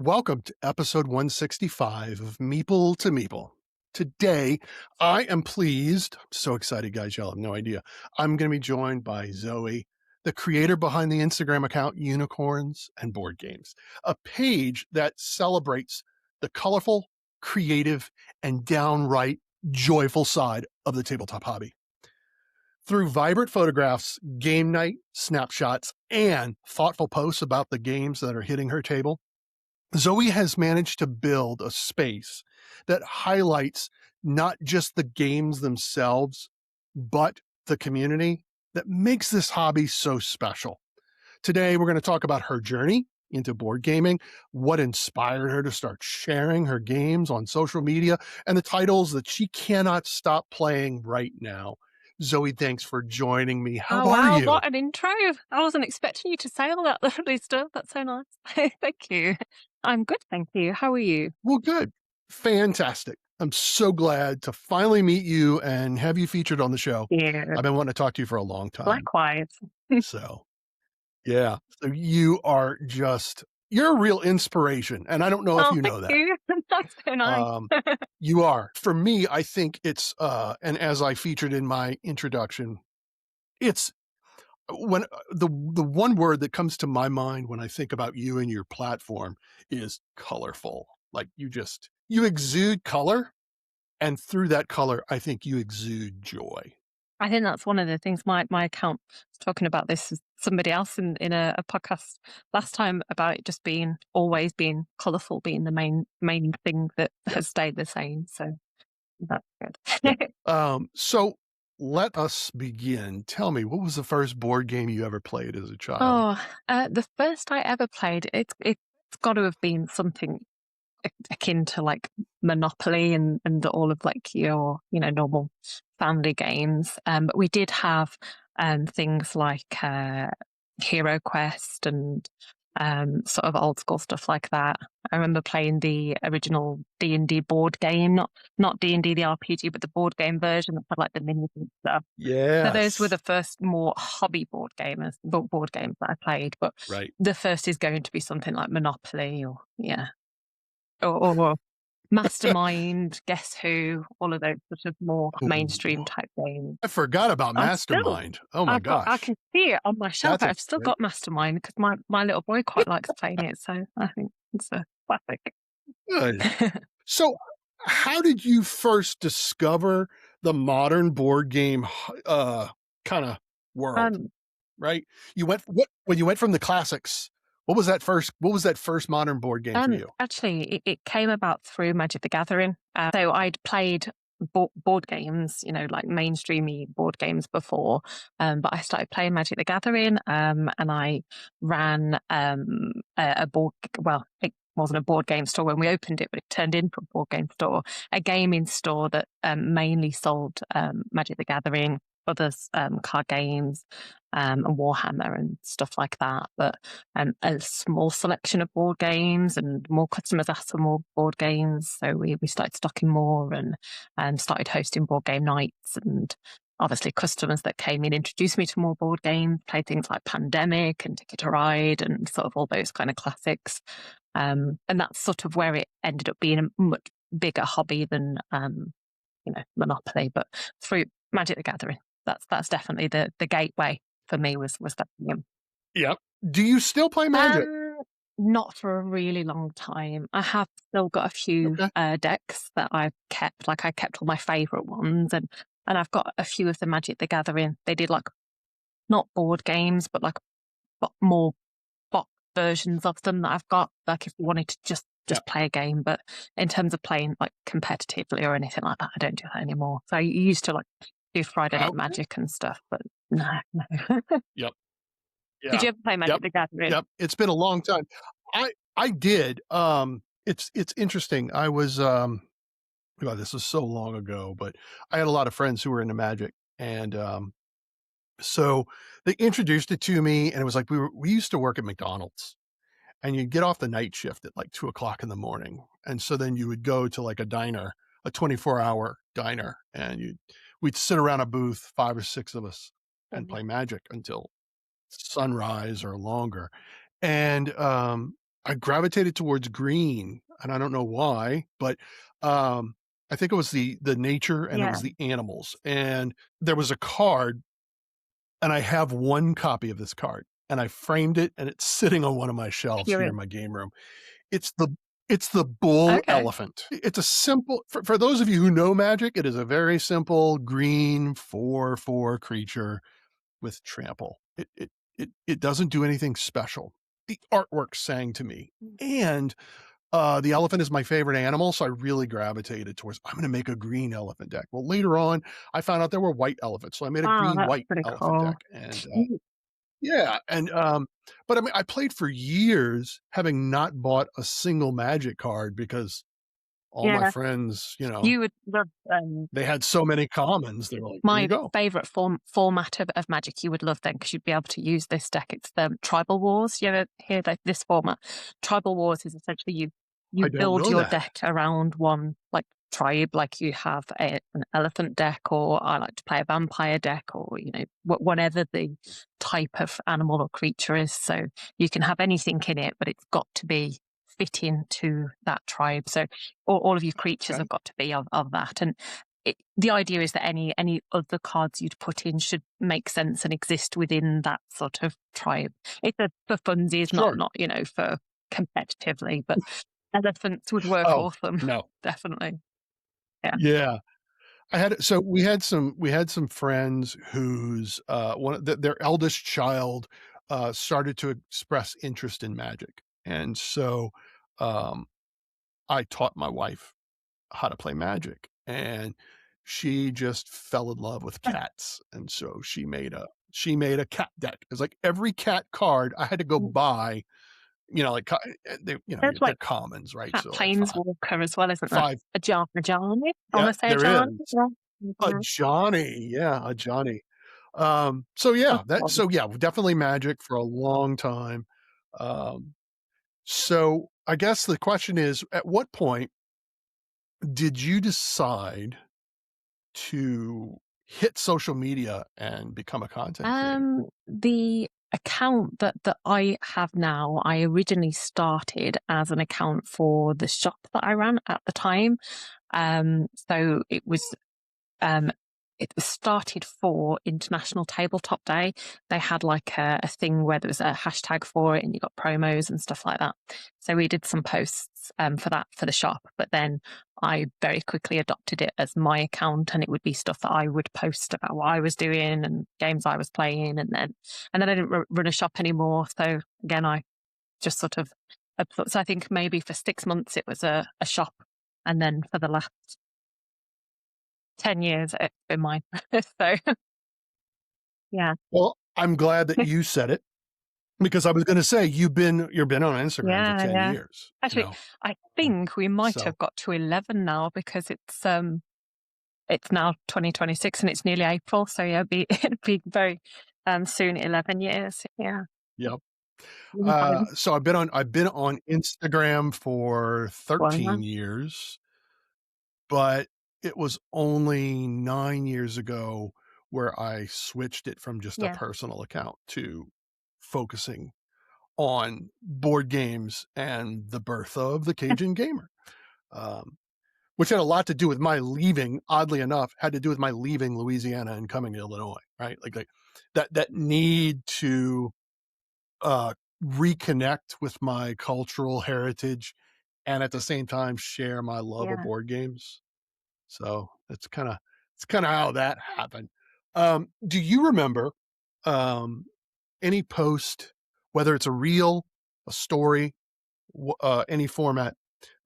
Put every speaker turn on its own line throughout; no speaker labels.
Welcome to episode 165 of Meeple to Meeple. Today, I am pleased, I'm so excited, guys, y'all have no idea. I'm going to be joined by Zoe, the creator behind the Instagram account Unicorns and Board Games, a page that celebrates the colorful, creative, and downright joyful side of the tabletop hobby. Through vibrant photographs, game night snapshots, and thoughtful posts about the games that are hitting her table, Zoe has managed to build a space that highlights not just the games themselves, but the community that makes this hobby so special. Today, we're going to talk about her journey into board gaming, what inspired her to start sharing her games on social media, and the titles that she cannot stop playing right now. Zoe, thanks for joining me. How
Oh,
are
wow.
you?
What an intro. I wasn't expecting you to say all that lovely stuff. That's so nice. Thank you. I'm good, thank you. How are you?
Well, good. Fantastic. I'm so glad to finally meet you and have you featured on the show.
Yeah,
I've been wanting to talk to you for a long time.
likewise.
So, yeah. So you're a real inspiration. And I don't know if
Oh,
you
thank
know that.
you. That's so nice.
You are. For me, I think it's, and as I featured in my introduction, it's when the one word that comes to my mind when I think about you and your platform is colorful. Like you exude color. And through that color, I think you exude joy.
I think that's one of the things my account was talking about this with somebody else in a podcast last time about it just being always being colourful, being the main thing that
Yep.
has stayed the same. So that's
Yep.
good.
So let us begin. Tell me, what was the first board game you ever played as a child?
Oh, the first I ever played, it's got to have been something akin to like Monopoly and all of like your normal family games. But we did have things like Hero Quest and sort of old school stuff like that. I remember playing the original D&D board game, not D&D the RPG, but the board game version that had like the minis and stuff. So those were
Yes.
the first more hobby board games that I played. But
Right.
the first is going to be something like Monopoly or Mastermind, Guess Who, all of those sort of more mainstream
Ooh,
type games.
I forgot about
I
Mastermind. Oh my
I
gosh.
can see it on my shelf.
That's a
I've still
great.
got Mastermind because my little boy quite likes playing it. So I think it's a classic.
Good. So, how did you first discover the modern board game kind of world?
um,
Right? When you went from the classics, what was that first modern board game for you?
Actually, it came about through Magic the Gathering. So I'd played board games, like mainstreamy board games before, but I started playing Magic the Gathering, and I ran a board. Well, it wasn't a board game store when we opened it, but it turned into a board game store, a gaming store that mainly sold Magic the Gathering, others card games, and Warhammer and stuff like that. But a small selection of board games, and more customers asked for more board games. So we started stocking more and started hosting board game nights. And obviously, customers that came in introduced me to more board games, played things like Pandemic and Ticket to Ride and sort of all those kind of classics. And that's sort of where it ended up being a much bigger hobby than, Monopoly. But through Magic the Gathering, that's definitely the gateway for me was that game.
Yep. Do you still play Magic?
Not for a really long time. I have still got a few
Okay.
decks that I've kept. Like I kept all my favorite ones, and I've got a few of the Magic the Gathering. They did like not board games, but like more box versions of them that I've got. Like if you wanted to just
Yeah.
play a game, but in terms of playing like competitively or anything like that, I don't do that anymore. So I used to like do Friday Night
Okay.
Magic and stuff, but no, no.
Yep.
Did
Yeah.
you ever play
Yep.
Magic the Gathering?
Yep. It's been a long time. I did. It's interesting. I was God, this was so long ago, but I had a lot of friends who were into Magic, and so they introduced it to me, and it was like we used to work at McDonald's, and you'd get off the night shift at like 2 o'clock in the morning, and so then you would go to like a diner, a 24-hour diner, and we'd sit around a booth, 5 or 6 of us, and
Mhm.
play Magic until sunrise or longer, and I gravitated towards green, and I don't know why, but, um, I think it was the nature and it
Yeah,
was the animals, and there was a card, and I have one copy of this card, and I framed it, and it's sitting on one of my shelves here
curious.
in my game room. It's the it's the bull
Okay.
elephant. It's a simple for those of you who know Magic, it is a very simple green 4/4 creature with trample. It doesn't do anything special. The artwork sang to me, and, the elephant is my favorite animal, so I really gravitated towards, "I'm gonna make a green elephant deck." Well, later on, I found out there were white elephants, so I made a
Wow, that's
green-white
pretty
elephant
cool.
deck, and,
Mm,
yeah, and, but I mean, I played for years having not bought a single Magic card because all my
yeah,
friends,
you would love,
they had so many commons, they were like, "Here you
my
go."
favorite format of Magic you would love then, because you'd be able to use this deck. It's the Tribal Wars. You ever hear this format? Tribal Wars is essentially you
I don't
build
know
your
that.
deck around one, like, tribe, like you have an elephant deck, or I like to play a vampire deck, or, whatever the type of animal or creature is. So you can have anything in it, but it's got to be fit into that tribe. So all of your creatures
Okay,
have got to be of that. And the idea is that any other cards you'd put in should make sense and exist within that sort of tribe. It's for funsies, not
sure.
for competitively, but elephants would work
Oh,
awesome,
no.
definitely. Yeah,
Yeah. We had some friends whose, one of their eldest child, started to express interest in Magic, and so, um, I taught my wife how to play Magic, and she just fell in love with cats, and so she made a cat deck. It's like every cat card I had to go buy, like, they
there's
they're
like
commons, right?
that
So, like,
planeswalker as well, isn't there?
5
A Johnny? I
yeah,
want to say a
there
Johnny.
is.
Yeah.
A
Mhm.
Johnny, yeah, a Johnny.
That's one.
So yeah, definitely Magic for a long time. Um, so I guess the question is, at what point did you decide to hit social media and become a content creator?
The account that I have now, I originally started as an account for the shop that I ran at the time. So um, it was started for International Tabletop Day. They had like a thing where there was a hashtag for it, and you got promos and stuff like that. So we did some posts for that for the shop, but then I very quickly adopted it as my account, and it would be stuff that I would post about what I was doing and games I was playing, and then I didn't run a shop anymore. So again, I just sort of so I think maybe for 6 months it was a shop, and then for the last 10 years it's been mine. So yeah.
Well, I'm glad that you said it because I was going to say you've been on Instagram for
Yeah,
10
yeah.
years,
Actually, I think we might
So
have got to 11 now, because it's now 2026 and it's nearly April. So yeah, it'd be very soon 11 years. Yeah.
yeah.
Long time.
So I've been on Instagram for
Wow.
13 years, but it was only 9 years ago where I switched it from just a
Yeah.
personal account to focusing on board games and the birth of the Cajun Gamer, um, which had a lot to do with my leaving. Oddly enough, had to do with my leaving Louisiana and coming to Illinois. Right, like that need to uh, reconnect with my cultural heritage and at the same time share my love of
Yeah.
board games. So it's kind of how that happened. Do you remember um, any post, whether it's a reel, a story, any format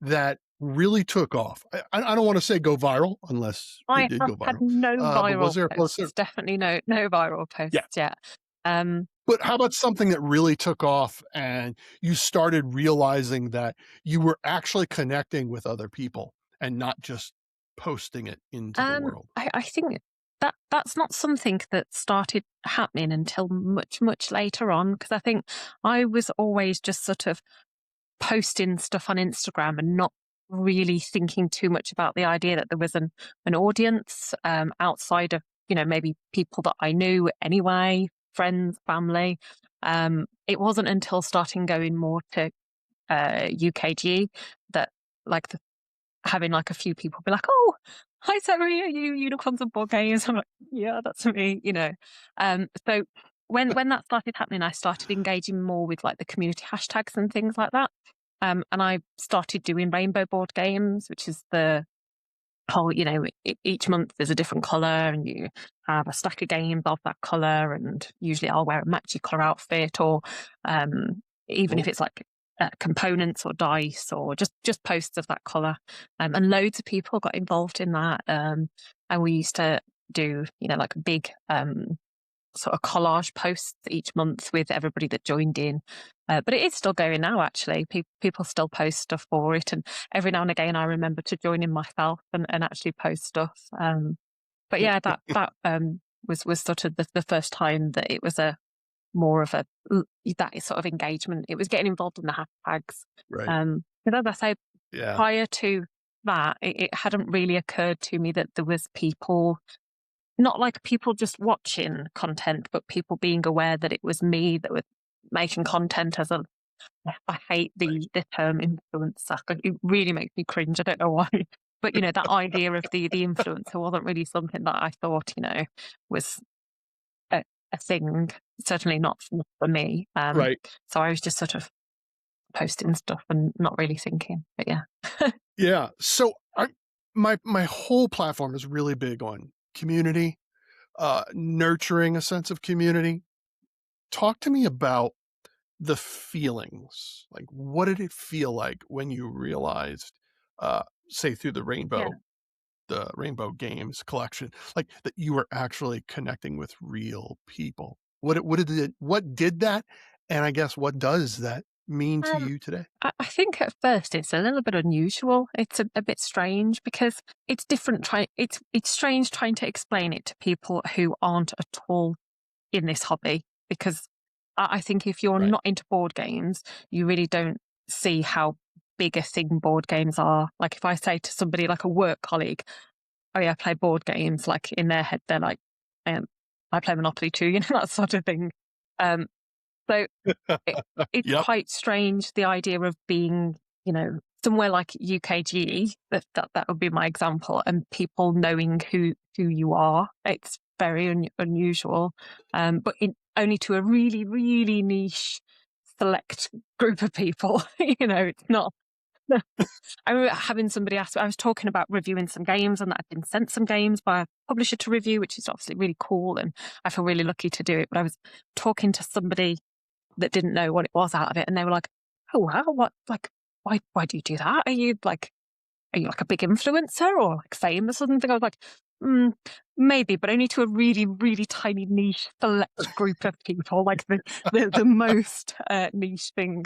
that really took off? I don't want to say go viral unless it
I
did
have
go
had
viral,
no
but was
viral
there a post that,
posts. Definitely no viral
yeah,
posts yet. Um,
but how about something that really took off and you started realizing that you were actually connecting with other people and not just posting it into the world?
I think that's not something that started happening until much later on, because I think I was always just sort of posting stuff on Instagram and not really thinking too much about the idea that there was an audience outside of, maybe people that I knew anyway, friends, family. It wasn't until starting going more to UKG that like having like a few people be like, "Oh, hi Zoe, are you Unicorns and Board Games?" I'm like, "Yeah, that's me," you know. So when that started happening, I started engaging more with like the community hashtags and things like that. And I started doing rainbow board games, which is the whole, you know, each month there's a different color and you have a stack of games of that color. And usually I'll wear a matchy color outfit or even if
Cool.
it's like components or dice or just posts of that color. And loads of people got involved in that. And we used to do, you know, like big sort of collage posts each month with everybody that joined in. But it is still going now, actually. People still post stuff for it. And every now and again, I remember to join in myself and actually post stuff. But yeah, that was sort of the first time that it was a more of a that sort of engagement. It was getting involved in the hashtags.
Right.
Because as I say,
Yeah.
prior to that, it hadn't really occurred to me that there was people, not like people just watching content, but people being aware that it was me that was making content as a. I hate
Right.
the term influencer. It really makes me cringe. I don't know why, but you know that idea of the influencer wasn't really something that I thought, you know, was a thing. Certainly not for me.
Right.
So I was just sort of posting stuff and not really thinking. But yeah,
Yeah. So my whole platform is really big on community, nurturing a sense of community. Talk to me about the feelings. Like, what did it feel like when you realized, say, through
yeah.
the Rainbow Games collection, like that you were actually connecting with real people? What did that? And I guess what does that mean to
Um,
you today?
I think at first it's a little bit unusual. It's a bit strange because it's different. It's strange trying to explain it to people who aren't at all in this hobby because I think if you're
Right.
not into board games, you really don't see how big a thing board games are. Like if I say to somebody like a work colleague, "Oh yeah, I play board games," like in their head they're like, um, "I play Monopoly too," you know, that sort of thing. Um, so it, it's
Yep.
quite strange the idea of being, you know, somewhere like UKGE. That would be my example, and people knowing who you are. It's very unusual, but only to a really really niche select group of people. You know, it's not. I remember having somebody ask. I was talking about reviewing some games, and that I'd been sent some games by a publisher to review, which is obviously really cool, and I feel really lucky to do it. But I was talking to somebody that didn't know what it was out of it, and they were like, "Oh wow, what like why do you do that? Are you like a big influencer or like famous or something?" I was like, mm, maybe, but only to a really really tiny niche select group of people, like the most niche thing.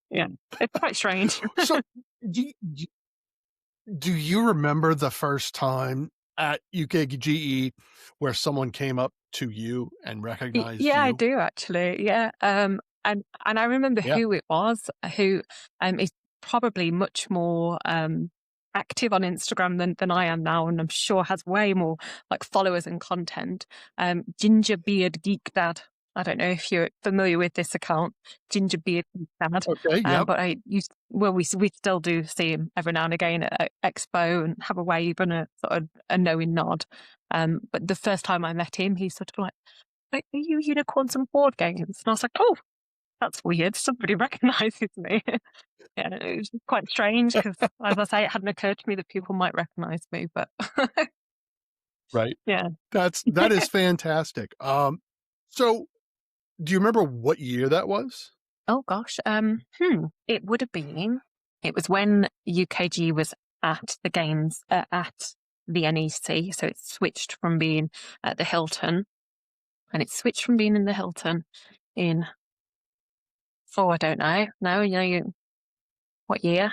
Yeah, it's quite strange.
So, do do you remember the first time at UKGE where someone came up to you and recognized
Yeah, I
you?
do actually. Yeah, and I remember
Yeah.
who it was who is probably much more active on Instagram than I am now, and I'm sure has way more like followers and content. Gingerbeard Geek Dad. I don't know if you're familiar with this account, Gingerbeard Geek Dad.
Okay. Yep.
But I used well, we still do see him every now and again at Expo and have a wave and a sort of a knowing nod. But the first time I met him, he's sort of like, "Are you Unicorns and Board Games?" And I was like, "Oh, that's weird. Somebody recognizes me." Yeah, it was quite strange because, as I say, it hadn't occurred to me that people might recognize me. But
Right.
yeah.
That is fantastic. So do you remember what year that was?
Oh gosh. It would have been. It was when UKG was at the games at the NEC, so it switched from being at the Hilton, and it switched from being in the Hilton in. Oh, I don't know. No, what year?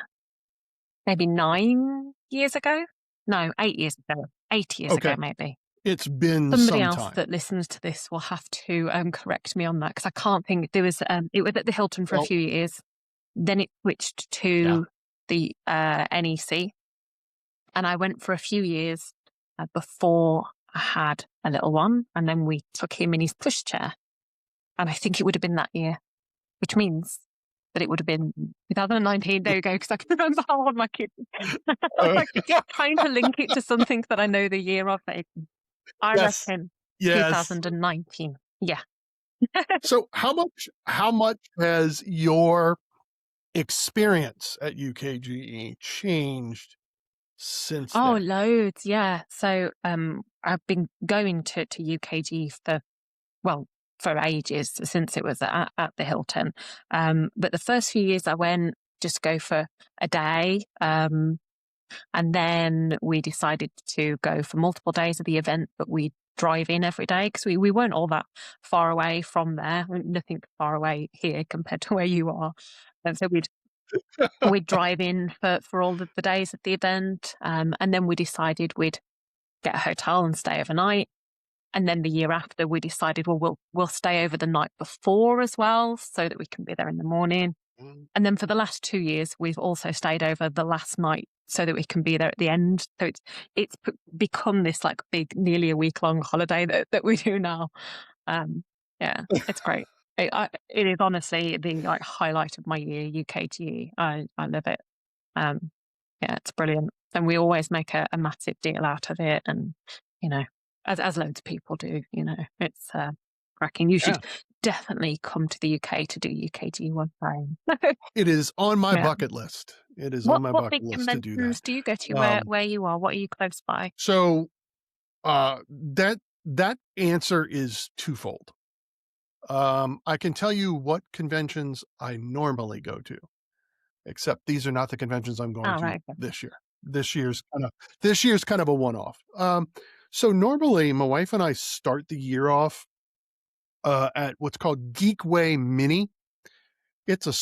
Maybe 9 years ago? No, 8 years ago. 8 years ago,
Okay.
maybe.
It's been
Somebody
some
else
time.
that listens to this will have to correct me on that because I can't think. There was it was at the Hilton for a
Well,
few years. Then it switched
yeah.
to the NEC, and I went for a few years before I had a little one, and then we took him in his pushchair, and I think it would have been that year, which means but it would have been 2019. There you go, because I can remember how old my kid is.
Uh,
Like, trying to link it to something that I know the year of. I
yes,
reckon
yes.
2019. Yeah.
So how much has your experience at UKGE changed since
Oh,
then?
loads. Yeah. So, I've been going to UKG for, well, for ages, since it was at the Hilton. But the first few years I went just go for a day. And then we decided to go for multiple days of the event, but we drive in every day because we weren't all that far away from there. Nothing far away here compared to where you are. And so we'd drive in for all the days of the event. And then we decided we'd get a hotel and stay overnight. And then the year after, we decided, well, we'll stay over the night before as well, so that we can be there in the morning.
Mm.
And then for the last 2 years, we've also stayed over the last night so that we can be there at the end. So become this like big, nearly a week long holiday that we do now. Um, yeah, it's great. It is honestly the like highlight of my year, UKGE. I love it. Um, yeah, it's brilliant. And we always make a massive deal out of it. And, you know, as loads of people do, it's cracking. You should
Yeah.
definitely come to the UK to do UKG one time.
It is on my
Yeah.
bucket list. It is on
What
my
what
bucket
big
list to do that.
conventions do you go to
Um,
where you are? What are you close by?
so, that answer is twofold. I can tell you what conventions I normally go to, except these are not the conventions I'm going
Oh,
to
right. Okay.
this year. This year's kind of a one-off. So normally my wife and I start the year off at what's called Geekway Mini. It's a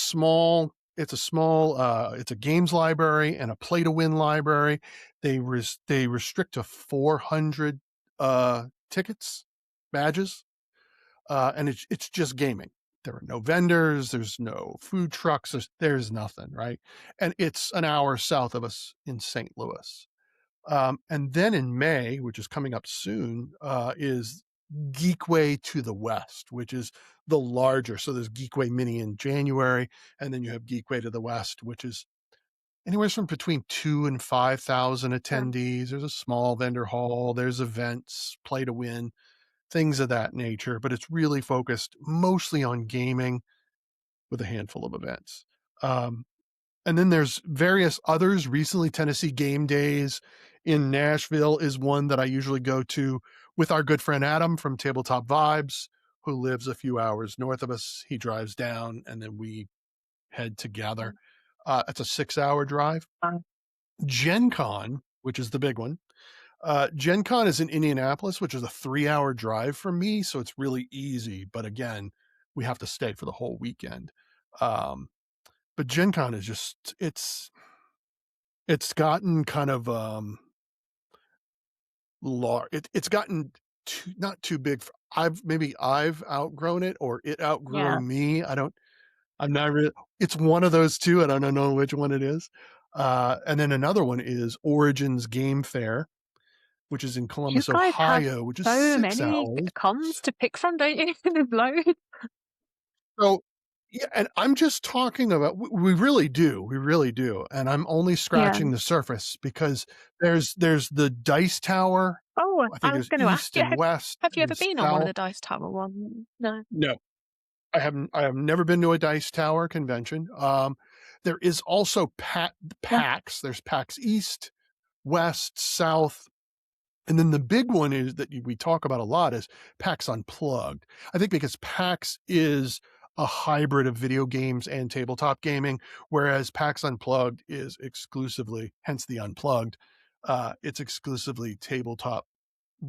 games library and a play to win library. They restrict to 400 tickets, badges, and it's just gaming. There are no vendors, there's no food trucks, there's nothing, right? And it's an hour south of us in St. Louis. And then in May, which is coming up soon, is Geekway to the West, which is the larger. So there's Geekway Mini in January, and then you have Geekway to the West, which is anywhere from between 2 and 5,000
Yeah.
attendees. There's a small vendor hall, there's events, play to win, things of that nature, but it's really focused mostly on gaming with a handful of events. Um, and then there's various others. Recently, Tennessee Game Days in Nashville is one that I usually go to with our good friend Adam from Tabletop Vibes, who lives a few hours north of us. He drives down and then we head together. It's a 6-hour drive.
Um,
Gen Con, which is the big one. Gen Con is in Indianapolis, which is a 3-hour drive from me. So it's really easy. But again, we have to stay for the whole weekend. Um, but Gen Con is just, it's gotten kind of, it's gotten not too big. I've outgrown it or it
yeah.
outgrew me. I'm not really, it's one of those two. I don't know which one it is. And then another one is Origins Game Fair, which is in
You
Columbus,
guys have
Ohio, which is
so
6
many
hours.
cons to pick from, don't you? There's loads.
So, yeah, and I'm just talking about we really do, we really do, and I'm only
Yeah.
scratching the surface because there's the Dice Tower.
Oh,
I think
I was
there's
going to ask
East
you,
and West
have you ever
and
been on one of
South.
the Dice Tower ones? No.
No, I have never been to a Dice Tower convention. There is also
Yeah.
PAX. There's PAX East, West, South, and then the big one is that we talk about a lot is PAX Unplugged. I think because PAX is a hybrid of video games and tabletop gaming, whereas PAX Unplugged is exclusively, hence the unplugged, it's exclusively tabletop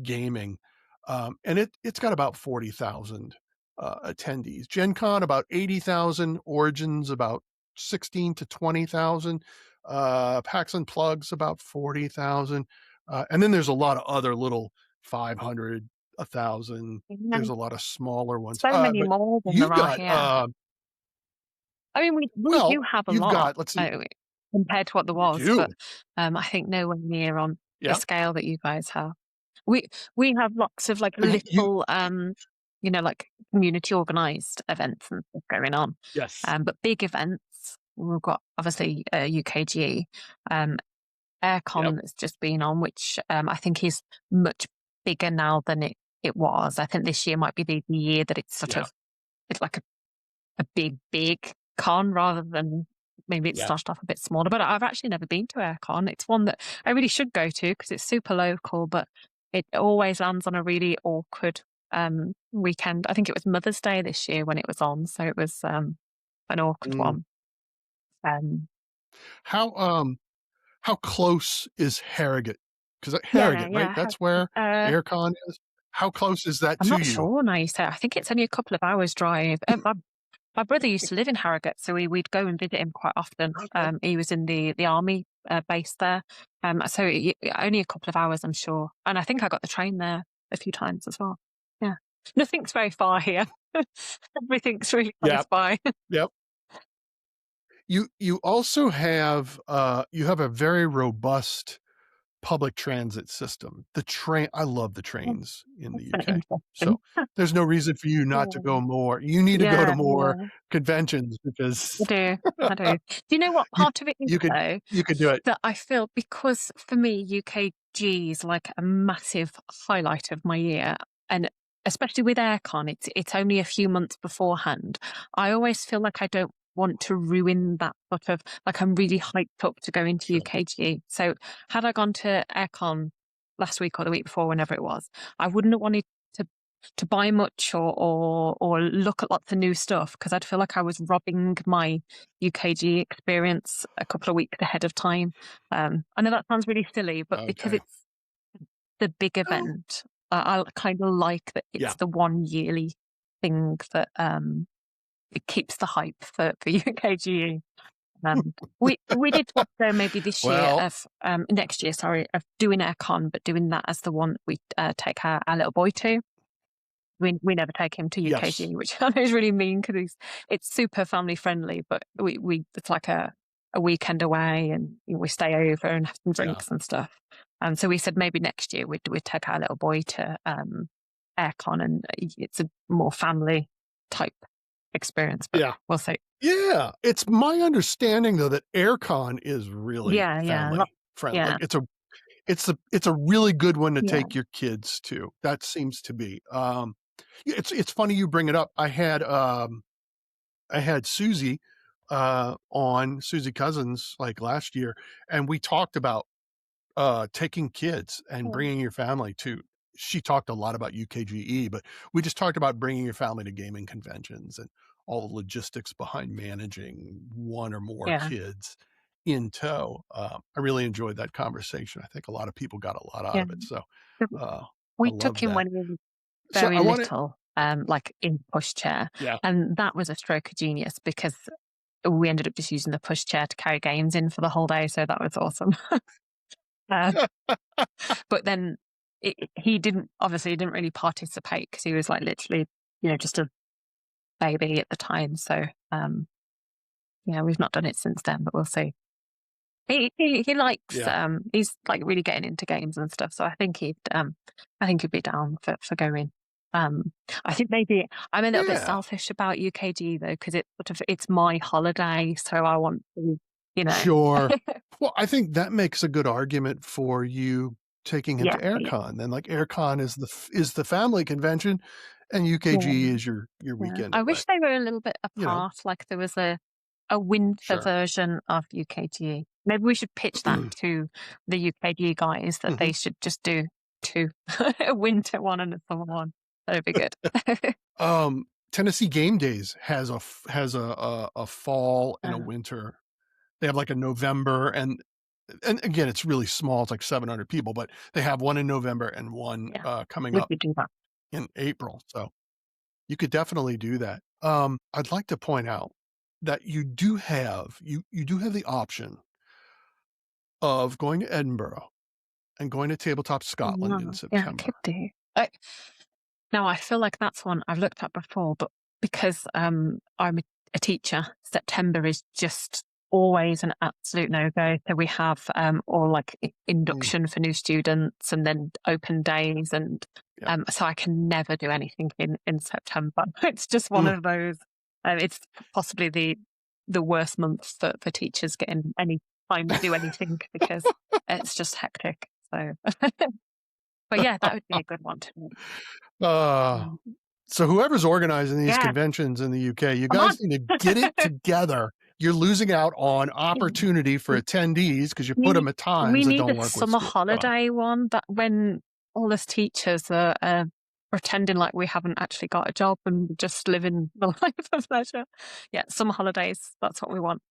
gaming. And it's got about 40,000 attendees. Gen Con about 80,000, Origins about 16 to 20,000, PAX Unplugged's about 40,000. And then there's a lot of other little 500, 1,000.
Yeah.
There's a lot of smaller ones.
So many
But
more than
you've
there are
got,
here. I mean, we do
well,
have a
you've
lot,
got, let's see,
compared to what there
you
was, but,
do.
I think nowhere near on the
Yeah.
scale that you guys have. We have lots of, like,
But you,
little, like community organised events and stuff going on.
Yes.
But big events, we've got obviously UKGE, um,
Yep.
Aircon that's just been on, which I think is much bigger now than it was. I think this year might be the year that it's sort
Yeah.
of it's like a big con rather than maybe it
Yeah.
started off a bit smaller. But I've actually never been to Aircon. It's one that I really should go to because it's super local, but it always lands on a really awkward weekend. I think it was Mother's Day this year when it was on, so it was an awkward
Mm.
one. Um,
How how close is Harrogate? Because
yeah,
Harrogate, right?
yeah.
That's where
Uh,
Aircon is. How close is that
I'm
to
not
you?
sure now. You say I think it's only a couple of hours drive. My brother used to live in Harrogate, so we'd go and visit him quite often.
Okay.
He was in the army base there, so only a couple of hours, I'm sure. And I think I got the train there a few times as well. Yeah, nothing's very far here. Everything's really close
Yep.
by.
Yep. You also you have a very robust public transit system. The train I love the
Oh,
trains in the
that's
UK.
interesting.
So, there's no reason for you not to
Yeah,
go more. You need to go to
yeah,
more
yeah.
conventions
I
because
do. I do. Do you know what
you
part of it is
you could
though?
you could do it.
That I feel because for me, UKG is like a massive highlight of my year. And especially with aircon, it's only a few months beforehand. I always feel like I don't want to ruin that sort of like I'm really hyped up to go into
Sure.
UKG. So had I gone to aircon last week or the week before, whenever it was, I wouldn't have wanted to buy much or look at lots of new stuff because I'd feel like I was robbing my UKG experience a couple of weeks ahead of time. I know that sounds really silly, but because
Okay.
it's the big
Oh,
event, I kind of like that
yeah.
it's the one yearly thing that it keeps the hype for UKGE. We did talk though maybe this year
Well,
of next year, sorry, of doing aircon, but doing that as the one we take our little boy to. We never take him to
yes.
UKG, which I know is really mean because it's super family friendly, but we it's like a weekend away and we stay over and have some
Yeah.
drinks and stuff. So we said maybe next year we'd take our little boy to aircon and it's a more family type experience, but
Yeah.
we'll see.
Yeah. It's my understanding though that aircon is really
Yeah, yeah,
family friendly.
yeah,
Like it's a really good one to
yeah.
take your kids to. That seems to be. Yeah, it's funny you bring it up. I had Susie on Susie Cousins like last year, and we talked about taking kids and
Mm.
bringing your family to. She talked a lot about UKGE, but we just talked about bringing your family to gaming conventions and all the logistics behind managing one or more
Yeah,
kids in tow. I really enjoyed that conversation. I think a lot of people got a lot out
yeah.
of it. So
So
uh, I
we took
love
him
that.
when he was
So
very
I want to,
little, like in pushchair,
yeah.
and that was a stroke of genius because we ended up just using the pushchair to carry games in for the whole day, so that was awesome. Uh, but then he didn't obviously he didn't really participate because he was like literally just a baby at the time. So yeah, we've not done it since then, but we'll see. He likes
Yeah.
he's like really getting into games and stuff. So I think he'd be down for going. Um, I think maybe I'm a little bit
Yeah.
selfish about UKG though because it's my holiday, so I want to you know
Sure. Well, I think that makes a good argument for you taking him to
yeah yeah
AirCon. Then, like AirCon is is the family convention, and UKG
yeah.
is your
Yeah.
weekend
I
away.
wish they were a little bit
You know,
apart, like there was a winter
sure.
version of UKG. Maybe we should pitch that to the UKG guys that they
Mhm.
should just do two, a winter one and a summer one. That'd be good.
Tennessee Game Days has has a fall and a
Uh,
winter. They have like a November and again, it's really small. It's like 700 people, but they have one in November and one
yeah,
coming
we
up
could do that.
in April. So you could definitely do that. I'd like to point out that you do have the option of going to Edinburgh and going to Tabletop Scotland
Yeah,
in
yeah, I
September.
could do. Now I feel like that's one I've looked at before, but because I'm a teacher, September is just always an absolute no go. So we have all like
Mm,
induction for new students and then open days and
Yeah.
So I can never do anything in September. It's just one
Mm.
of those. It's possibly the worst month for teachers getting any time to do anything because it's just hectic. So, but yeah, that would be a good one to do.
Uh,
Mm.
so whoever's organizing these
Yeah,
conventions in the UK, you
come
guys
on.
need to get it together. You're losing out on
Mm.
opportunity for attendees because you put
We
them at times
we
that
need
don't
a
work with
summer
school. Come on.
holiday one that when all us teachers are pretending like we haven't actually got a job and just living the life of leisure. Yeah, summer holidays. That's what we want.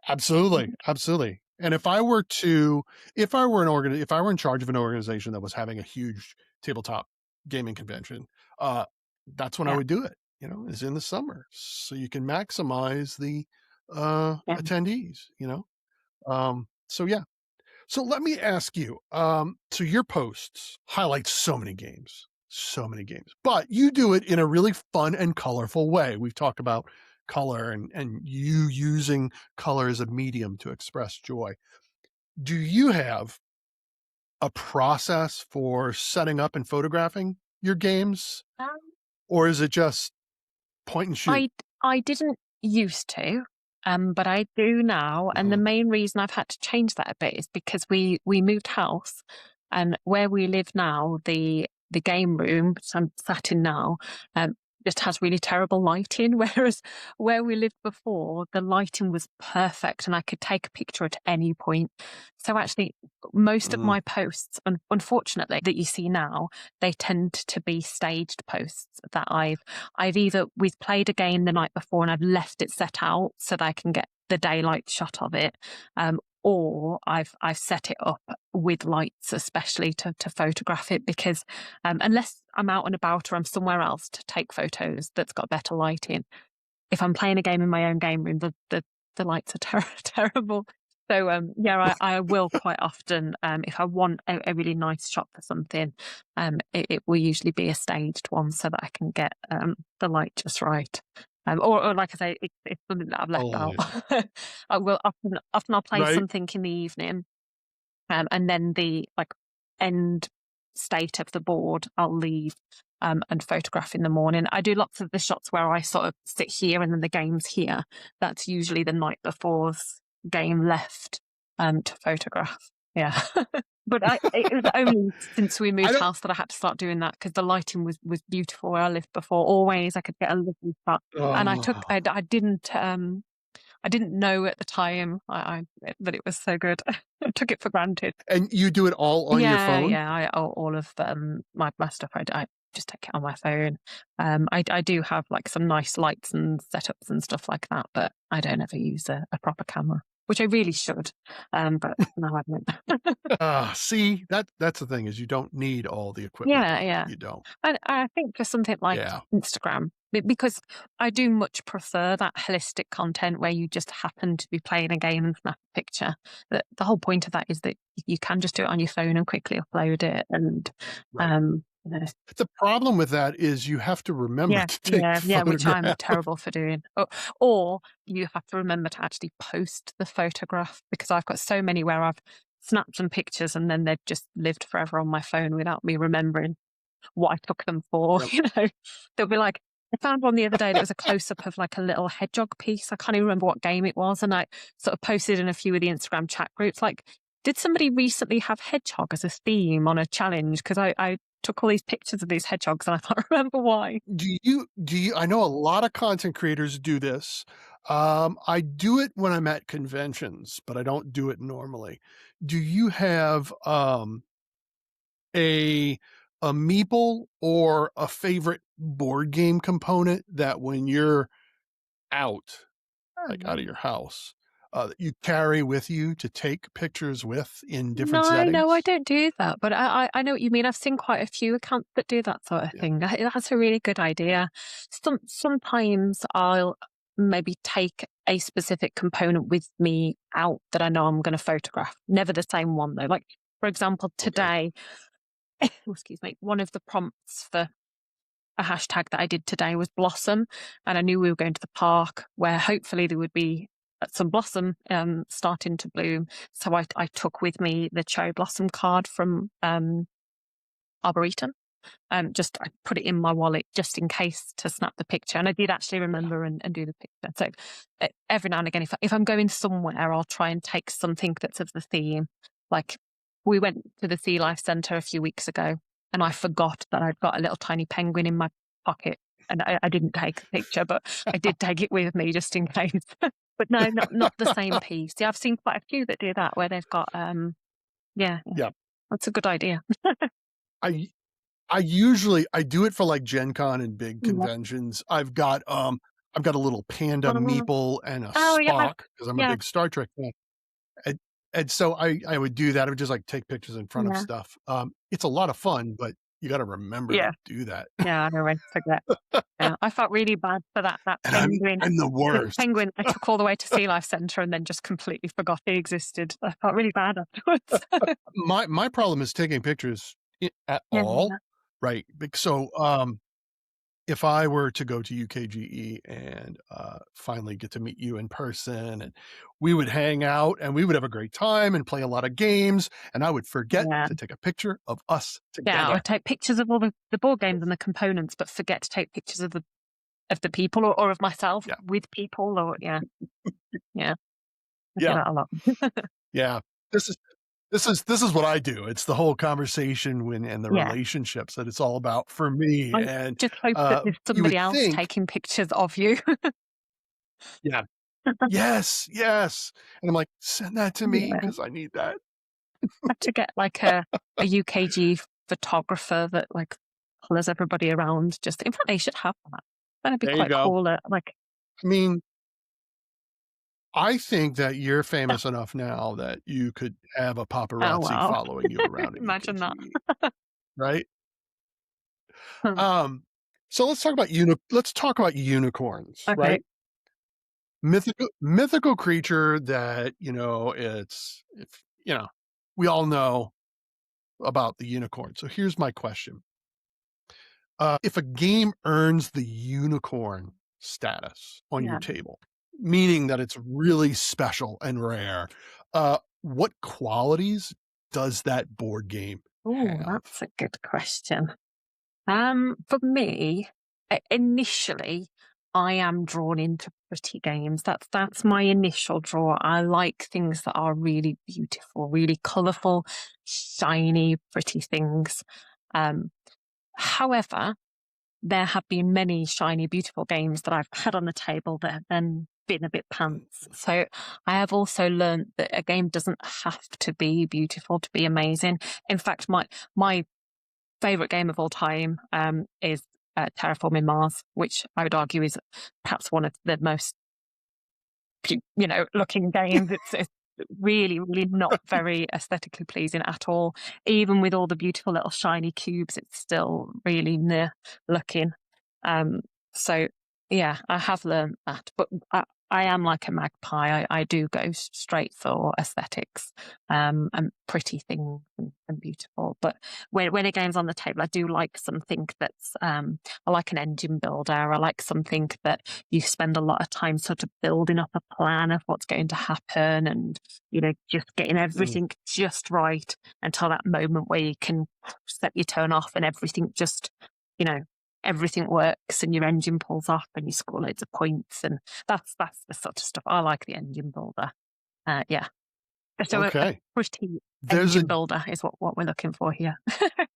Absolutely, absolutely. And if I were in charge of an organization that was having a huge tabletop gaming convention, uh, that's when I
Yeah,
would do it, is in the summer. So you can maximize the
yeah.
attendees, so yeah. So let me ask you, so your posts highlight so many games, but you do it in a really fun and colorful way. We've talked about color and you using color as a medium to express joy. Do you have a process for setting up and photographing your games,
Um,
or is it just point and shoot?
I didn't used to, but I do now. And the
Mhm.
main reason I've had to change that a bit is because we moved house, and where we live now, the game room which I'm sat in now, um, just has really terrible lighting. Whereas where we lived before, the lighting was perfect, and I could take a picture at any point. So actually, most of
Mm,
my posts, unfortunately, that you see now, they tend to be staged posts that I've either we've played a game the night before and I've left it set out so that I can get the daylight shot of it, or I've set it up with lights, especially to photograph it because unless I'm out and about or I'm somewhere else to take photos that's got better lighting, if I'm playing a game in my own game room, the lights are terrible. So yeah, I will quite often, if I want a really nice shot for something, it will usually be a staged one so that I can get the light just right. Or like I say, it's something that I've
I
left
love
out.
it.
I will often I'll play
Right?
something in the evening, and then the like end state of the board I'll leave and photograph in the morning. I do lots of the shots where I sort of sit here and then the game's here. That's usually the night before's game left to photograph. Yeah. But it was only since we
I
moved
don't.
house that I had to start doing that because the lighting was beautiful where I lived before. Always I could get a lovely shot, and
Oh.
I didn't know at the time that it was so good. I took it for granted.
And you do it all on your
Yeah,
phone?
yeah. All of my stuff. I just take it on my phone. I do have like some nice lights and setups and stuff like that, but I don't ever use a proper camera, which I really should. But no, I don't.
See, that's the thing is you don't need all the equipment.
Yeah, yeah.
You don't.
And I think for something like
Yeah.
Instagram, because I do much prefer that holistic content where you just happen to be playing a game and snap a picture. The whole point of that is that you can just do it on your phone and quickly upload it. And,
Right.
you know,
The problem with that is you have to remember
yeah,
to take
yeah,
the
yeah, which I'm
photograph.
terrible for doing. Or you have to remember to actually post the photograph because I've got so many where I've snapped some pictures and then they've just lived forever on my phone without me remembering what I took them for.
Yep.
They'll be like, I found one the other day that was a close up of like a little hedgehog piece. I can't even remember what game it was. And I sort of posted in a few of the Instagram chat groups, like, did somebody recently have hedgehog as a theme on a challenge? Because I took all these pictures of these hedgehogs and I can't remember why.
Do you I know a lot of content creators do this. I do it when I'm at conventions, but I don't do it normally. Do you have, a a meeple or a favorite board game component that when you're out, like out of
Oh.
your house, that you carry with you to take pictures with in different
No, no, I
settings?
don't do that. But I know what you mean. I've seen quite a few accounts that do that sort of
Yeah,
thing. That's a really good idea. Sometimes I'll maybe take a specific component with me out that I know I'm going to photograph. Never the same one though. Like for example,
okay.
today, excuse me, one of the prompts for a hashtag that I did today was blossom, and I knew we were going to the park where hopefully there would be some blossom starting to bloom. So I took with me the cherry blossom card from Arboretum. Just I put it in my wallet just in case to snap the picture, and I did actually
Yeah.
remember and do the picture. So every now and again, if I'm going somewhere, I'll try and take something that's of the theme. Like we went to the Sea Life Centre a few weeks ago, and I forgot that I'd got a little tiny penguin in my pocket, and I didn't take a picture, but I did take it with me just in case. But no, not the same piece. Yeah, I've seen quite a few that do that where they've got yeah, yeah.
Yeah.
That's a good idea.
I I do it for, like, Gen Con and big
Yeah.
conventions. I've got a little panda
Oh,
meeple and a
oh yeah,
Spock because 'cause I'm a
yeah,
big Star Trek fan, and so I would do that. I would just, like, take pictures in front of
yeah,
stuff. It's a lot of fun, but you gotta remember to
yeah.
do that.
Yeah, I know, I forget. Yeah, I felt really bad for that
And
penguin.
I'm the
The
worst.
penguin I took all the way to Sea Life Centre and then just completely forgot he existed. I felt really bad afterwards.
My problem is taking pictures at all,
Yeah,
right? If I were to go to UKGE and, finally get to meet you in person, and we would hang out, and we would have a great time and play a lot of games, and I would forget
yeah,
to take a picture of us
yeah. I
together.
would take pictures of all the board games and the components, but forget to take pictures of the people or of myself
Yeah,
with people or yeah, yeah. I do
yeah,
that a lot.
yeah. This is this is what I do. It's the whole conversation when and the
Yeah.
relationships that it's all about for me,
I
and,
just hope that there's
you
somebody
would
else
think
taking pictures of you.
yeah. Yes, yes, and I'm like, "Send that to me
Yeah.
because I need that."
Have to get like a UKG photographer that like follows everybody around. Just in fact, they should have that. That'd be
There you
quite
go.
cool. Like,
I mean, I think that you're famous enough now that you could have a
oh
paparazzi
wow,
following you around at
imagine that.
UKGE, right?
Hmm.
Um, so let's talk about unicorns,
Okay.
right? Mythical creature that, we all know about the unicorn. So here's my question. If a game earns the unicorn status on your
Yeah.
table, meaning that it's really special and rare, what qualities does that board game
Oh,
have?
that's a good question. For me, initially, I am drawn into pretty games. That's my initial draw. I like things that are really beautiful, really colourful, shiny, pretty things. Um, However, there have been many shiny, beautiful games that I've had on the table that have then been a bit pants. So I have also learned that a game doesn't have to be beautiful to be amazing. In fact, my favorite game of all time is Terraforming Mars, which I would argue is perhaps one of the most looking games. It's really, really not very aesthetically pleasing at all. Even with all the beautiful little shiny cubes, it's still really near looking. Um, so yeah, I have learned that, but I am like a magpie. I do go straight for aesthetics, and pretty things and beautiful. But when a game's on the table, I do like something that's I like an engine builder. I like something that you spend a lot of time sort of building up a plan of what's going to happen and, just getting
Mm,
everything just right until that moment where you can set your turn off and everything just, you know, everything works and your engine pulls off and you score loads of points. And that's the sort of stuff. I like the engine builder. Yeah. So a
okay.
pretty
There's a
engine builder is what we're looking for here.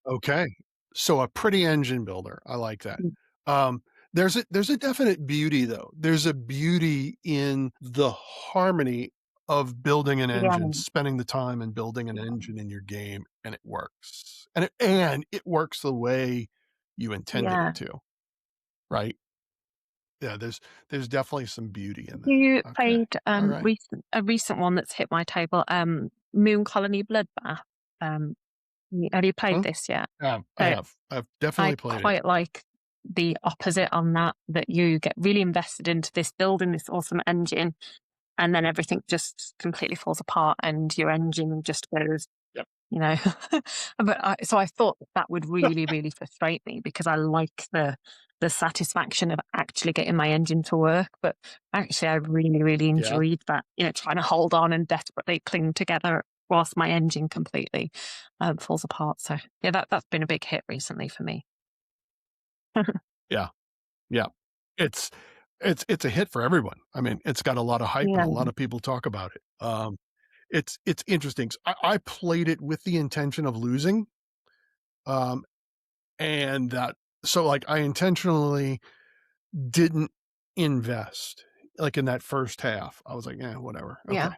Okay. So a pretty engine builder, I like that.
Mm.
Um, there's a definite beauty though. There's a beauty in the harmony of building an
Yeah.
engine, spending the time and building an engine in your game, and it works. And it works the way you intended it
Yeah.
to, right? Yeah, there's definitely some beauty in that.
You
Okay.
played
All right.
a recent one that's hit my table, Moon Colony Bloodbath. Have you played
Huh?
this yet?
Yeah, I
So
have. I've
I
definitely played it.
quite like the opposite on that you get really invested into this building this awesome engine and then everything just completely falls apart and your engine just goes,
Yep.
you know. So I thought that would really, really frustrate me because I like the satisfaction of actually getting my engine to work. But actually, I really, really
Yeah.
enjoyed that, trying to hold on and desperately cling together whilst my engine completely falls apart. So yeah, that's been a big hit recently for me.
Yeah, yeah. It's it's a hit for everyone. I mean, it's got a lot of hype and
Yeah,
a lot of people talk about it. It's interesting. I played it with the intention of losing, um, and that so, like, I intentionally didn't invest, like, in that first half. I was like, "Eh, whatever, okay."
yeah,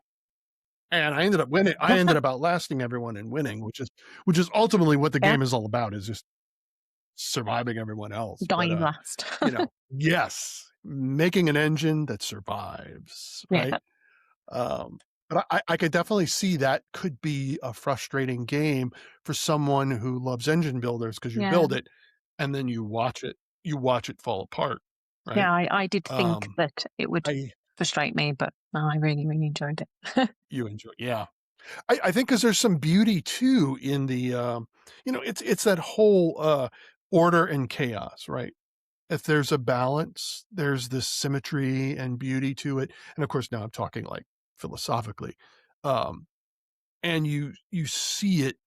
And I ended up winning. I ended up outlasting everyone and winning, which is ultimately what the
yeah.
game is all about, is just surviving everyone else. But,
Dying last.
yes, making an engine that survives,
Yeah,
right? Um, but I could definitely see that could be a frustrating game for someone who loves engine builders, because you
yeah,
build it and then you watch it fall apart, right?
yeah. I did think
Um,
that it would
I
frustrate me, but no, I really, really enjoyed it.
You enjoy, yeah. I think 'cause there's some beauty too in the, it's that whole, order and chaos, right? If there's a balance, there's this symmetry and beauty to it, and of course, now I'm talking, like, philosophically, um, and you see it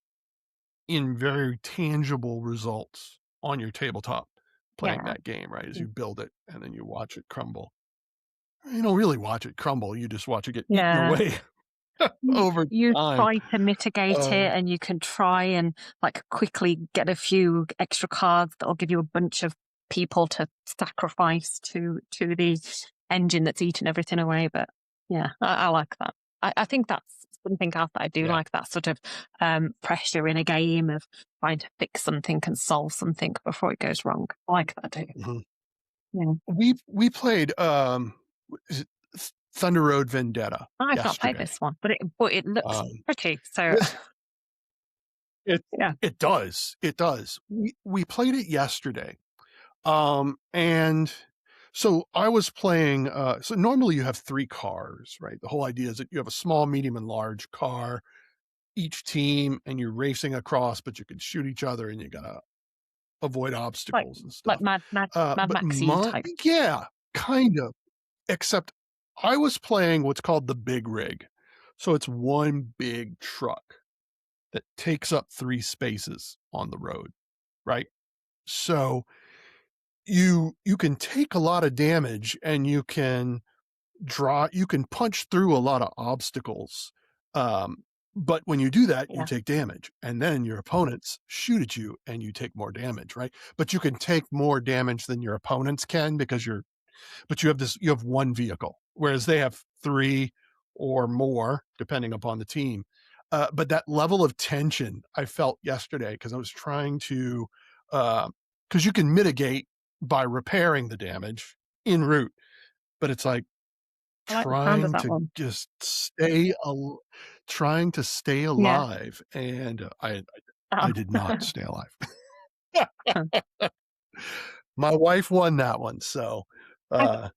in very tangible results on your tabletop playing
Yeah,
that game, right? As you build it and then you watch it crumble. You don't really watch it crumble, you just watch it get eaten
yeah.
away
You
over
you
time.
try to mitigate it,
Um,
and you can try and, like, quickly get a few extra cards that'll give you a bunch of people to sacrifice to the engine that's eaten everything away, but yeah, I like that. I think that's something else that I do
yeah.
like, that sort of, pressure in a game of trying to fix something and solve something before it goes wrong. I like that too.
Mhm.
Yeah.
We played, is it Thunder Road Vendetta
I've not played
yesterday.
this one, but it looks
Um,
pretty, so
this it
yeah,
it does, it does. We played it yesterday, and so I was playing, so normally you have 3 cars, right? The whole idea is that you have a small, medium, and large car, each team, and you're racing across, but you can shoot each other and you gotta avoid
like
obstacles and
like
stuff.
Mad
But
Maxy
my
type.
yeah, kind of. Except I was playing what's called the big rig. So it's one big truck that takes up 3 spaces on the road, right? So you can take a lot of damage and you can punch through a lot of obstacles. Um, but when you do that, you
Yeah,
take damage, and then your opponents shoot at you and you take more damage, right? But you can take more damage than your opponents can because you have one vehicle, whereas they have 3 or more, depending upon the team. But that level of tension I felt yesterday, because I was trying to, because you can mitigate by repairing the damage en route, but it's like
I like the sound of
trying
that
to
one.
just trying to stay
Yeah.
alive, and I
Oh.
did not stay alive. My wife won that one, so,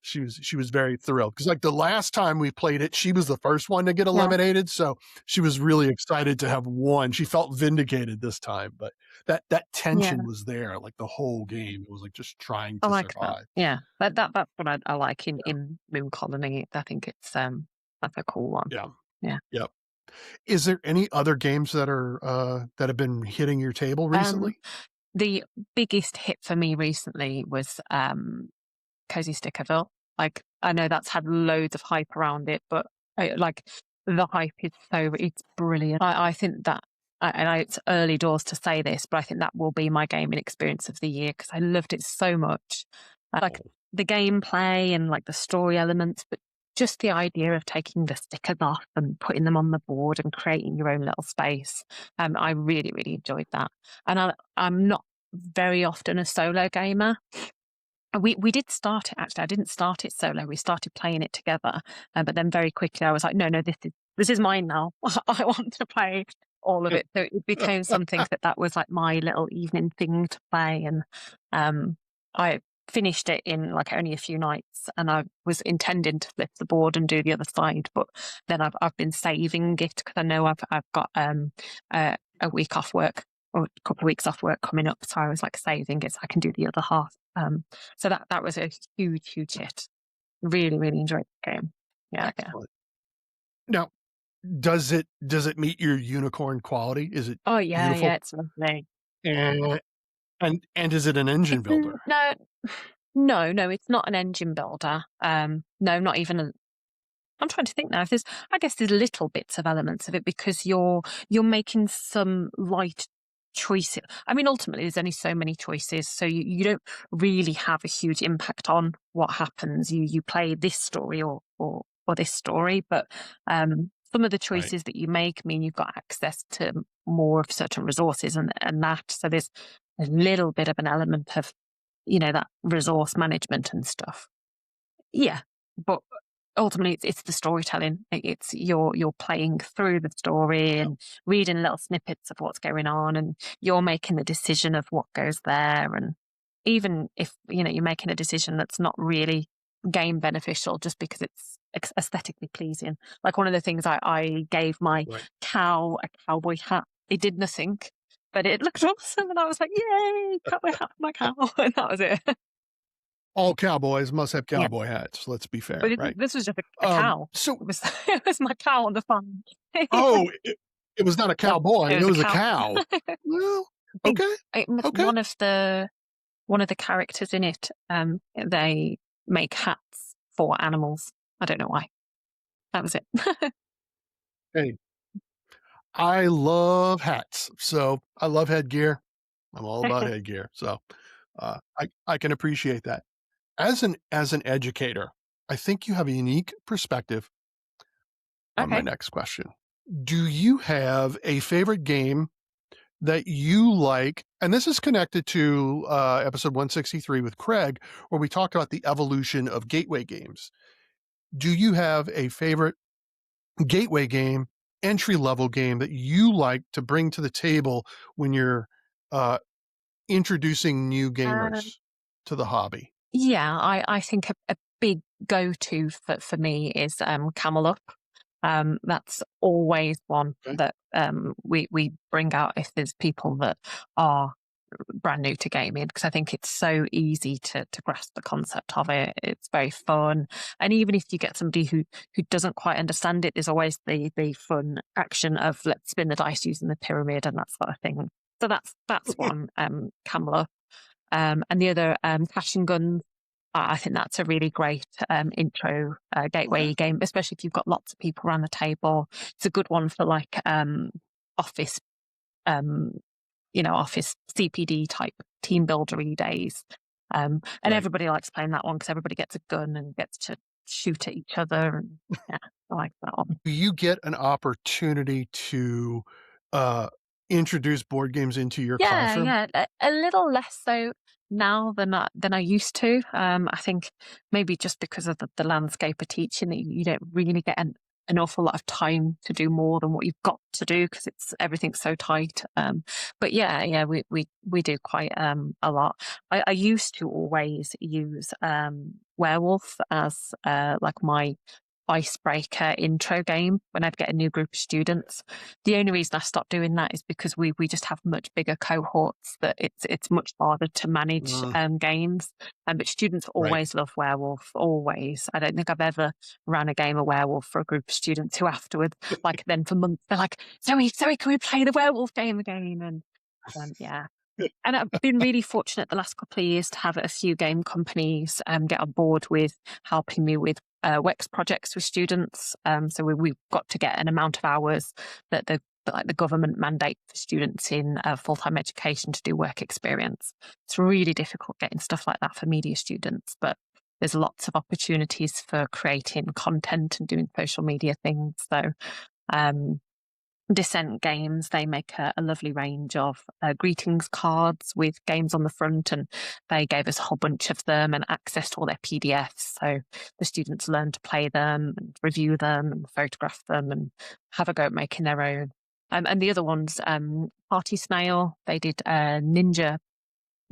she was very thrilled, because like, the last time we played it, she was the first one to get
Yeah,
eliminated, so she was really excited to have won. She felt vindicated this time, but that
yeah,
tension was there, like, the whole game. It was, like, just trying
I
to
like that.
survive.
Yeah, that's what I like in Moon Colony. I think it's, that's a cool one.
Yeah.
Yeah.
Yep. Is there any other games that have been hitting your table
Um,
recently?
the biggest hit for me recently was, Cozy Stickerville. Like, I know that's had loads of hype around it, but like the hype is it's brilliant. I think that, I know it's early doors to say this, but I think that will be my gaming experience of the year because I loved it so much. Like the gameplay and like the story elements, but just the idea of taking the stickers off and putting them on the board and creating your own little space. I really, really enjoyed that. And I'm not very often a solo gamer. We did start it actually. I didn't start it solo. We started playing it together, but then very quickly I was like, no, this is mine now. I want to play all of it. So it became something that was like my little evening thing to play, and I finished it in like only a few nights. And I was intending to flip the board and do the other side, but then I've been saving it because I know I've got a week off work or a couple of weeks off work coming up, so I was like saving it so I can do the other half. So that was a huge hit. Really, really enjoyed the game. Yeah, yeah.
Excellent. Now, does it meet your unicorn quality? Is it
Oh, yeah, yeah,
beautiful?
it's lovely.
And and is it an engine builder?
No, no, no, it's not an engine builder. No, not even a I'm trying to think now if there's I guess there's little bits of elements of it because you're making some light choices. I mean, ultimately there's only so many choices, so you don't really have a huge impact on what happens. You play this story or this story, but some of the
Right,
choices that you make mean you've got access to more of certain resources and that. So there's a little bit of an element of, that resource management and stuff. Yeah, but ultimately it's the storytelling. It's you're playing through the story
yeah,
and reading little snippets of what's going on, and you're making the decision of what goes there. And even if you're making a decision that's not really game beneficial, just because it's aesthetically pleasing. Like one of the things I gave my
right.
cow a cowboy hat. It did nothing, but it looked awesome, and I was like, "Yay, cowboy hat for my cow!" And that was it.
All cowboys must have
Yeah.
cowboy hats, let's be
But
fair,
it
right?
this was just a cow.
So
It was it was my cow on the farm. Yeah.
oh, it was not a
No,
cowboy,
it
it
was a
was a
cow.
cow. Well,
Big.
okay,
It was
okay.
one of the characters in it, they make hats for animals. I don't know why. That was it.
Hey, I love hats, so I love headgear. I'm all about headgear, so, I can appreciate that. As an educator, I think you have a unique perspective on my
Okay.
next question. Do you have a favorite game that you like? And this is connected to episode 163 with Craig, where we talked about the evolution of gateway games. Do you have a favorite gateway game, entry level game that you like to bring to the table when you're uh, introducing new
Um,
gamers to the hobby?
yeah, I think a big go-to for me is, Camel Up. That's always one
Okay.
that, we bring out if there's people that are brand new to gaming, because I think it's so easy to grasp the concept of it. It's very fun, and even if you get somebody who doesn't quite understand it, there's always the fun action of let's spin the dice using the pyramid and that sort of thing. So that's one, Camel Up. And the other, Cash and Guns. I think that's a really great, intro,
Okay.
gateway game, especially if you've got lots of people around the table. It's a good one for like, office, um, office CPD type team buildery days. And
Right.
everybody likes playing that one because everybody gets a gun and gets to shoot at each other. And yeah, I like that one.
Do you get an opportunity to uh, introduce board games into your
Yeah,
classroom?
yeah, a little less so now than I used to. I think maybe just because of the landscape of teaching, that you don't really get an awful lot of time to do more than what you've got to do because it's everything's so tight. But yeah, yeah, we do quite a lot. I used to always use Werewolf as like my icebreaker intro game when I'd get a new group of students. The only reason I stopped doing that is because we just have much bigger cohorts that it's much harder to manage
Mm,
games. But students
right.
always love Werewolf, always. I don't think I've ever ran a game of Werewolf for a group of students who afterwards, like then for months, they're like, Zoe, can we play the Werewolf game again? And yeah. And I've been really fortunate the last couple of years to have a few game companies get on board with helping me with WEX projects with students. So we've got to get an amount of hours that the government mandate for students in full-time education to do work experience. It's really difficult getting stuff like that for media students, but there's lots of opportunities for creating content and doing social media things. So um, Descent Games, they make a lovely range of greetings cards with games on the front, and they gave us a whole bunch of them and access to all their PDFs. So the students learn to play them and review them and photograph them and have a go at making their own. And the other ones, Party Snail, they did Ninja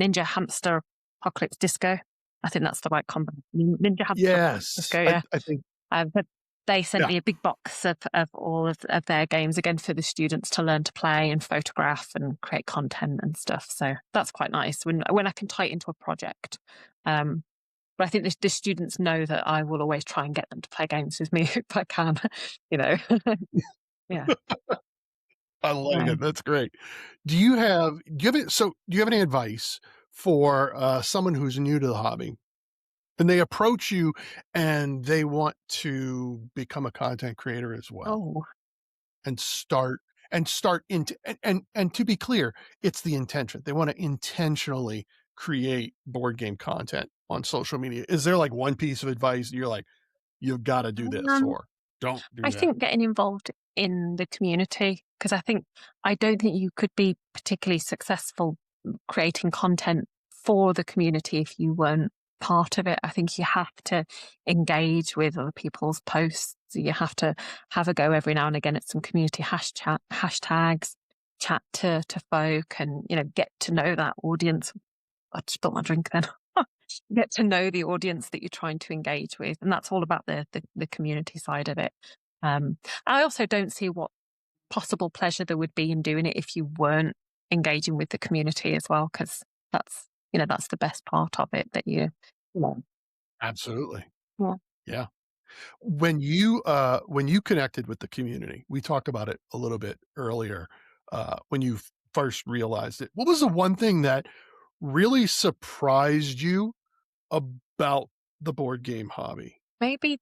Hamster Apocalypse Disco. I think that's the right combo. Ninja Hamster Apocalypse
Yes,
Disco,
I,
yeah.
I think
But they sent
yeah.
me a big box of all of their games again for the students to learn to play and photograph and create content and stuff. So that's quite nice when I can tie it into a project. Um, but I think the students know that I will always try and get them to play games with me if I can, you know. Yeah.
I like
Yeah.
it. That's great. Do you have any advice for, someone who's new to the hobby, and they approach you and they want to become a content creator as well
Oh,
and start into and to be clear, it's the intention. They wanna intentionally create board game content on social media. Is there, like, one piece of advice you're like, "You've gotta do this,"
um,
or "Don't
I
do that"?
think getting involved in the community, because I don't think you could be particularly successful creating content for the community if you weren't part of it. I think you have to engage with other people's posts. You have to have a go every now and again at some community hashtags, chat to folk, and get to know that audience. I just spilled my drink then. Get to know the audience that you're trying to engage with, and that's all about the community side of it. Um, I also don't see what possible pleasure there would be in doing it if you weren't engaging with the community as well, because that's the best part of it that you
Absolutely.
yeah.
Yeah. When you connected with the community, we talked about it a little bit earlier, when you first realized it. What was the one thing that really surprised you about the board game hobby?
Maybe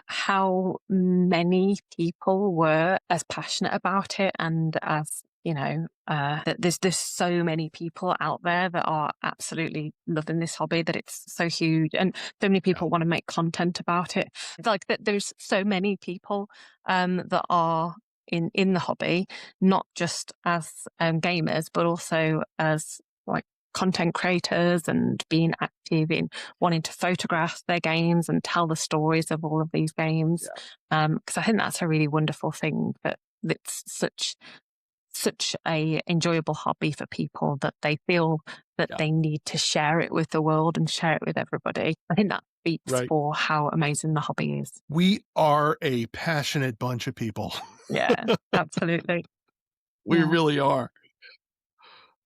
how many people were as passionate about it, and as that there's so many people out there that are absolutely loving this hobby, that it's so huge, and so many
Yeah,
people want to make content about it. It's like that there's so many people that are in the hobby, not just as gamers, but also as like content creators, and being active in wanting to photograph their games and tell the stories of all of these games.
yeah,
Because I think that's a really wonderful thing, that it's such a enjoyable hobby for people, that they feel that
yeah,
they need to share it with the world and share it with everybody. I think that speaks
right.
for how amazing the hobby is.
We are a passionate bunch of people.
Yeah, absolutely.
We
Yeah.
really are.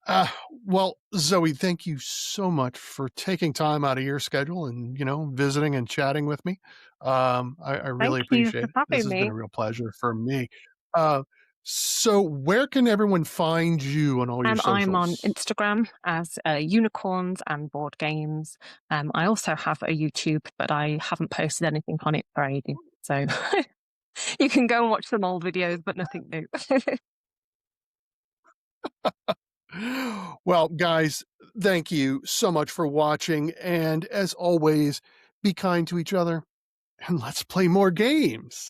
Uh, well, Zoe, thank you so much for taking time out of your schedule and, visiting and chatting with me. I
Thank
really
you
appreciate
for
it. This
having
has been
me.
a real pleasure for me. Uh, so where can everyone find you on all your
I'm on
socials?
Instagram as Unicorns and Board Games. I also have a YouTube, but I haven't posted anything on it for ages. So you can go and watch some old videos, but nothing new.
Well, guys, thank you so much for watching. And as always, be kind to each other and let's play more games.